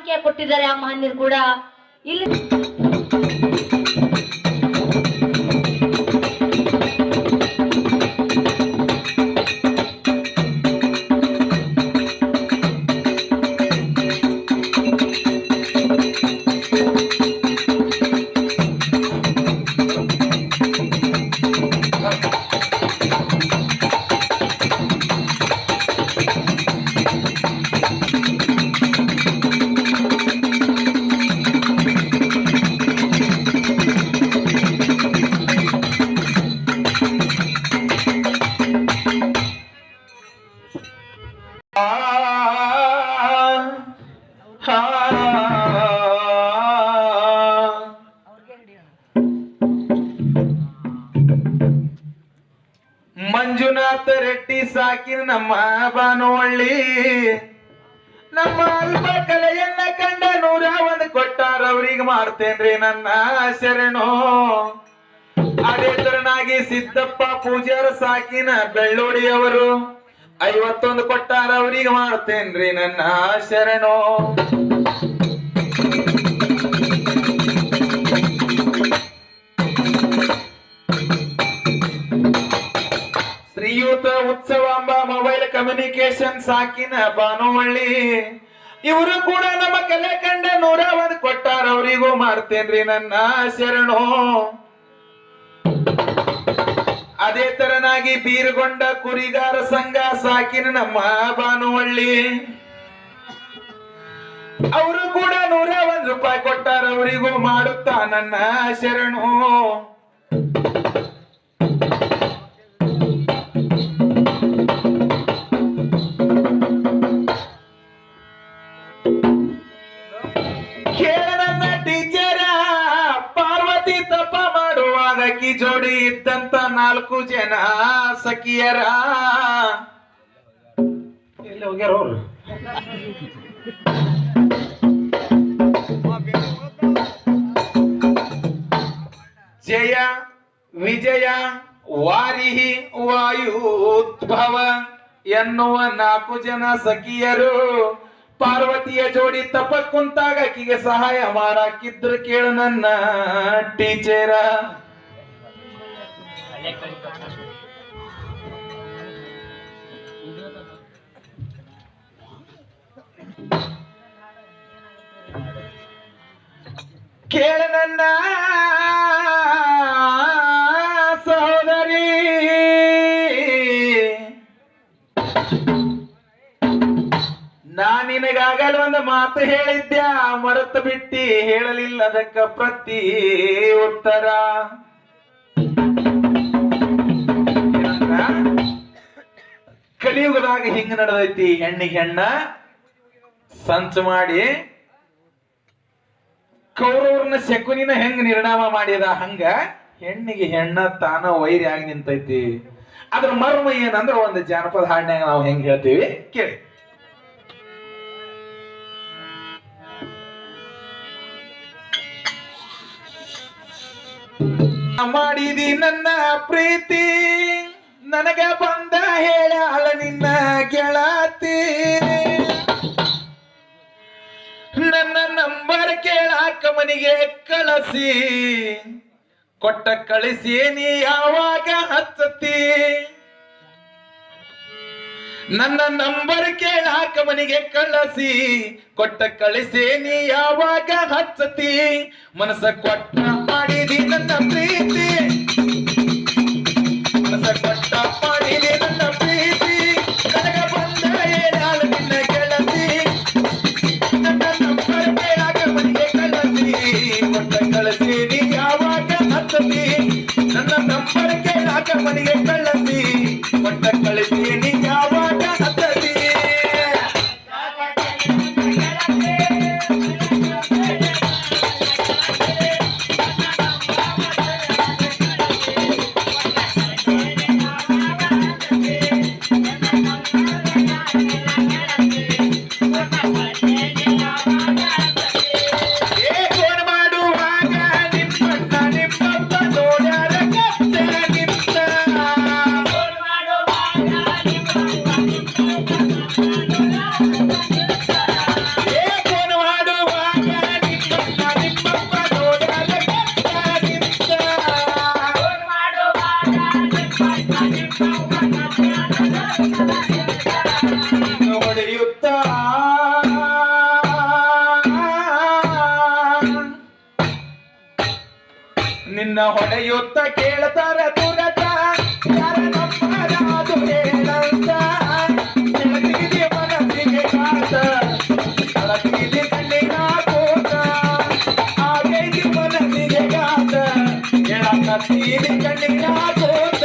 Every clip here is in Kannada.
ಕಾಣಿಕೆ ಕೊಟ್ಟಿದ್ದಾರೆ ಆ ಮಹನೀಯರು ಕೂಡ ಇಲ್ಲಿ. ಮಂಜುನಾಥ ರೆಡ್ಡಿ ಸಾಕಿನ ನಮ್ಮ ಬಾನುವಳ್ಳಿ ನಮ್ಮ ಅಲ್ಪ ಕಲೆಯನ್ನ ಕಂಡ 101 ಕೊಟ್ಟಾರ ಅವ್ರಿಗೆ ಮಾಡ್ತೇನ್ರಿ ನನ್ನ ಶರಣು. ಅದೇ ತರನಾಗಿ ಸಿದ್ದಪ್ಪ ಪೂಜಾರ ಸಾಕಿನ ಬೆಳ್ಳೋಡಿಯವರು 51 ಕೊಟ್ಟಾರ ಅವ್ರಿಗೆ ಮಾಡ್ತೇನ್ರಿ ನನ್ನ ಶರಣು. ಶ್ರೀಯುತ ಉತ್ಸವಾಂಬ ಮೊಬೈಲ್ ಕಮ್ಯುನಿಕೇಶನ್ ಸಾಕಿನ ಬಾನುವಳ್ಳಿ ಇವರು ಕೂಡ ನಮ್ಮ ಕಲೆ ಕಂಡ 101 ಕೊಟ್ಟಾರ ಅವರಿಗೂ ಮಾಡ್ತೇನ್ರಿ ನನ್ನ ಶರಣು. ಅದೇ ತರನಾಗಿ ಬೀರಗೊಂಡ ಕುರಿಗಾರ ಸಂಘ ಸಾಕಿನ ನಮ್ಮ ಬಾನುವಳ್ಳಿ ಅವರು ಕೂಡ 101 ರೂಪಾಯಿ ಕೊಟ್ಟಾರ ಅವರಿಗೂ ಮಾಡುತ್ತಾ ನನ್ನ ಶರಣು. ಕೇಳನನ್ನ ಟೀಚರ ಪಾರ್ವತಿ ತಪ್ಪ ಮಾಡುವಾಗ ಕಿ ಜೋಡಿ ಇದ್ದಂತ 4 ಜನ ಸಖಿಯರ ಎಲ್ಲಿ ಹೋಗ್ಯಾರ ಅವ್ರು? ಜಯ, ವಿಜಯ, ವಾರಿಹಿ, ವಾಯುದ್ಭವ ಎನ್ನುವ 4 ಜನ ಸಖಿಯರು ಪಾರ್ವತಿಯ ಜೋಡಿ ತಪ್ಪ ಕುಂತಾಗ ಆಕಿಗೆ ಸಹಾಯ ಮಾಡಾಕಿದ್ರು. ಕೇಳು ನನ್ನ ಟೀಚರ. ಕೇಳು ನನ್ನ ಸಹೋದರಿ, ನಿನಗಾಗಲ ಒಂದು ಮಾತು ಹೇಳಿದ್ಯಾ ಮರೆತು ಬಿಟ್ಟಿ ಹೇಳಲಿಲ್ಲ ಅದಕ್ಕ ಪ್ರತಿ ಉತ್ತರ. ಕಲಿಯುಗದಾಗ ಹಿಂಗ ನಡೆದೈತಿ, ಹೆಣ್ಣಿಗೆ ಹೆಣ್ಣ ಸಂಚು ಮಾಡಿ ಕೌರವ್ರನ್ನ ಶಕುನಿನ ಹೆಂಗ ನಿರ್ಣಾಮ ಮಾಡಿದ ಹಂಗ ಹೆಣ್ಣಿಗೆ ಹೆಣ್ಣ ತಾನ ವೈರಿ ಆಗಿ ನಿಂತೈತಿ. ಅದ್ರ ಮರ್ಮ ಏನಂದ್ರ ಒಂದು ಜಾನಪದ ಹಾಡ್ನ್ಯಾಗ ನಾವು ಹೆಂಗ್ ಹೇಳ್ತೀವಿ ಕೇಳಿ. ಮಾಡಿದಿ ನನ್ನ ಪ್ರೀತಿ ನನಗ ಬಂದ ಹೇಳಾಳ ನಿನ್ನ ಗೆಳತಿ, ನನ್ನ ನಂಬರ್ ಕೇಳಾಕ ಮನಿಗೆ ಕಳಿಸಿ ಕೊಟ್ಟ ಕಳಿಸಿ ನೀ ಯಾವಾಗ ಹಚ್ಚತಿ. ನನ್ನ ನಂಬರ್ ಕೇಳಾಕ ಮನಿಗೆ ಕಳಿಸಿ ಕೊಟ್ಟ ಕಳಿಸಿ ನೀ ಯಾವಾಗ ಹಚ್ಚತಿ. ಮನಸ ಕೊಟ್ಟ ಮಾಡಿದಿ ನನ್ನ ಪ್ರೀತಿ, ಮನಸ ಕೊಟ್ಟ ಮಾಡಿದಿ ನನ್ನ ಪ್ರೀತಿ ನನಗ ಬಂದ ಹೇಳಾಳ ನಿನ್ನ ಗೆಳತಿ. ನನ್ನ ನಂಬರ್ ಕೇಳಾಕ ಮನಿಗೆ ಕಳಿಸಿ ಕೊಟ್ಟ ಕಳಿಸಿ ನೀ ಯಾವಾಗ ಹಚ್ಚತಿ. ನನ್ನ ನಂಬರ್ ಕೇಳಾಕ ಮನಿಗೆ ಕಳಿಸಿ ಕೊಟ್ಟ ಕಳಿಸಿ ನೀ ಯಾವಾಗ ಹಚ್ಚತಿ. ನಿನ್ನ ಹೊಡೆಯುತ್ತ ಕೇಳ್ತಾರ ದುರತ ಯಾರ ನಮ್ಮದು ಹೇಳಂತ ಬೆಳಕಿಗೆ ಮನಸ್ಸಿಗೆ ಕಾತ ಬೆಳಕಿಗೆ ಕಣ್ಣಿನ ಕೋತ ಆಗೈತಿ ಮನಸ್ಸಿಗೆ ಕಾತ ಹೇಳಕತ್ತೀನಿ ಕಣ್ಣಿನ ಕೋತ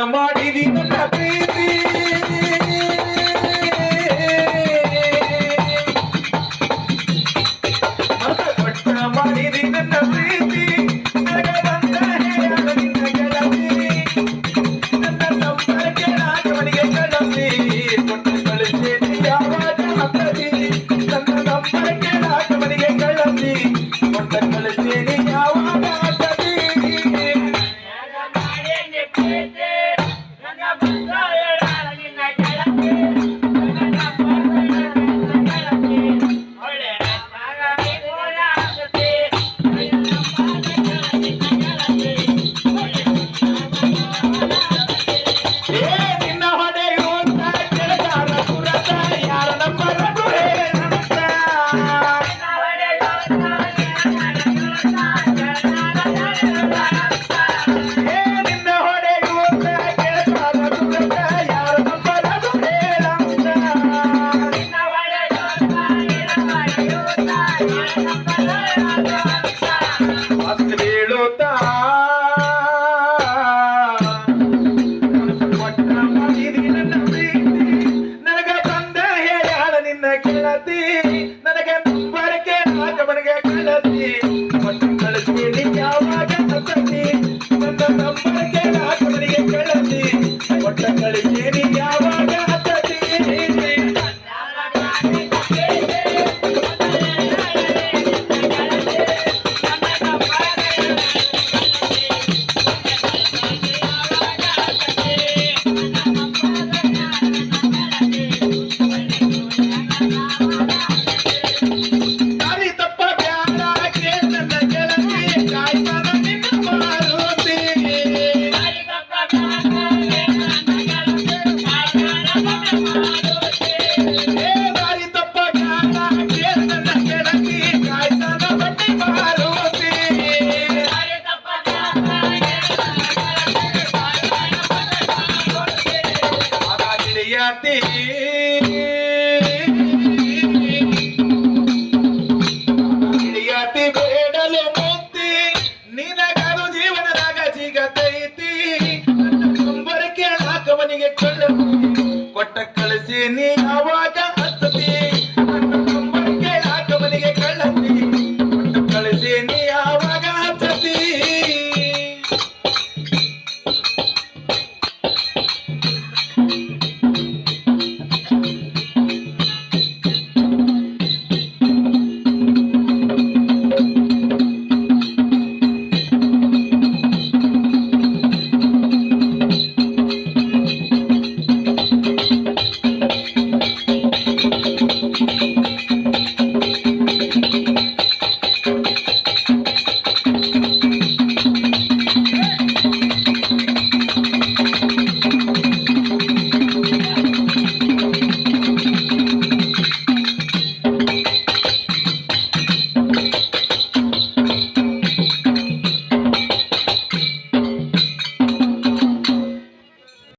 ಮಾಡಿದಿ ನನ್ನ ಪ್ರೀತಿ ಕೊಟ್ಟ ಮಾಡಿದಿ ನನ್ನ ಪ್ರೀತಿ ನನಗ ಬಂದ ಹೇಳ ನಿನ್ನ ಗೆಳತಿ ನನ್ನ ನಂಬರ್ ಕೇಳಾಕವನಿಗೆ ಕಳಿಸಿ ಕೊಟ್ಟ ಕಳಿಸಿ ಯಾವಾಗ ಹತ್ತದಿ ನನ್ನ ನಂಬರ್ ಕೇಳಾಕವನಿಗೆ ಕಳಿಸಿ ಕೊಟ್ಟ ಕಳಿಸಿ ಯಾವಾಗ ಹತ್ತದಿ ನಿನ್ನ ಹೊಡೆಯುತ್ತ ಕೆಳಗಾರ ಸುರತ ಯಾರ ನಂಬರದು ಹೇಳಂತ ನಿನ್ನ ಹೊಡೆಯುತ್ತ ಕೆಳಗಾರ ಸುರತ ಯಾರ ನಂಬರದು ಹೇಳಂತ ಅಷ್ಟು ಬೀಳುತ್ತಾ ನನಗ ಬಂದ ಹೇಳ ನಿನ್ನ ಗೆಳತಿ ನನಗೆ ನಂಬರಕ್ಕೆ ನಾಗವನಿಗೆ ಕಳಿಸಿ ಮತ್ತು ಕಳಿಸಿ ಯಾವಾಗ ಹತ್ತತಿ ನನ್ನ ನಂಬರಕ್ಕೆ ನಾಗವನಿಗೆ ಕಳಿಸಿ ಒಟ್ಟ ಕಳಿಸಿ ಯಾವಾಗ ಹತ್ತತಿ ದಾರಿ ತಪ್ಪ ಬ್ಯಾಡ ಕೇಳ ನನ್ನ ಗೆಳತಿ ಕಾಯ್ತಾನ ನಿನ್ನ ಮಾರುತಿ ದಾರಿ ತಪ್ಪ ಬ್ಯಾಡ ಕೇಳ ನನ್ನ ಗೆಳತಿ ಕಾಯ್ತಾನ ಬಟ್ಟಿ ಮಾರುತಿ ಗೆಳೆಯತಿ ಗೆಳೆಯತಿ ಬೇಡಲು ಮುಕ್ತಿ ನಿನಗದು ಜೀವನದಾಗ ಸಿಗತೈತಿ ನಂಬರ್ ಕೇಳಾಕವನಿಗೆ ಕಳಿಸಿ ಕೊಟ್ಟ ಕಳಿಸಿ ನೀ ಯಾವಾಗ ಹತ್ತತಿ